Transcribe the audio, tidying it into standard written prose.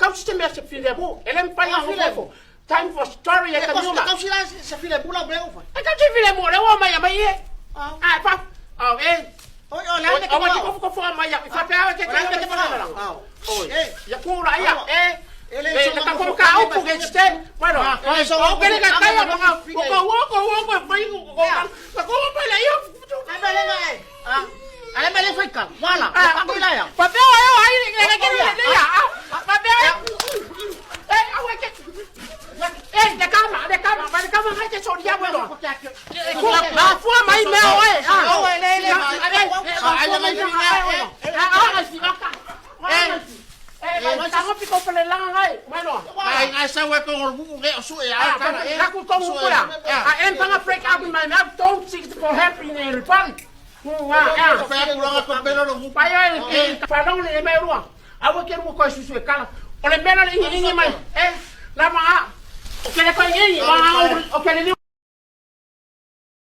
kau sistem se file bu, elem pai ho. Time for story ya kamuna. Kau sila se file bu la breu fa. Kau se file bu le wa mai mai e. Ah, pa. Oh, Oi, la te ko ko fo mai ya. Fa pa ke ke pa. Oi. Ya ku la ya. Ele ka ko ka au pu ke ste. Bueno, o que le ka ya ko ko mai ko pa le yo. Ada le ga e. Ale mele foi ka. Wala. Ka la ya. Pa pe o ai le ke le ya. Pa pe. Awe ke. De cama, vai te soria bueno. La fua mai me oe. Estamos pico por el lado ahí. Bueno. Ai sa we ko bu ke su ya. Aku komu pula. I am gonna break out in my mouth. Don't seek for help in the fun. Padang ni mai ruang. Awe ke mu ko su kala. Ole bela ni mai. La ma. O que le fai ieri? O che le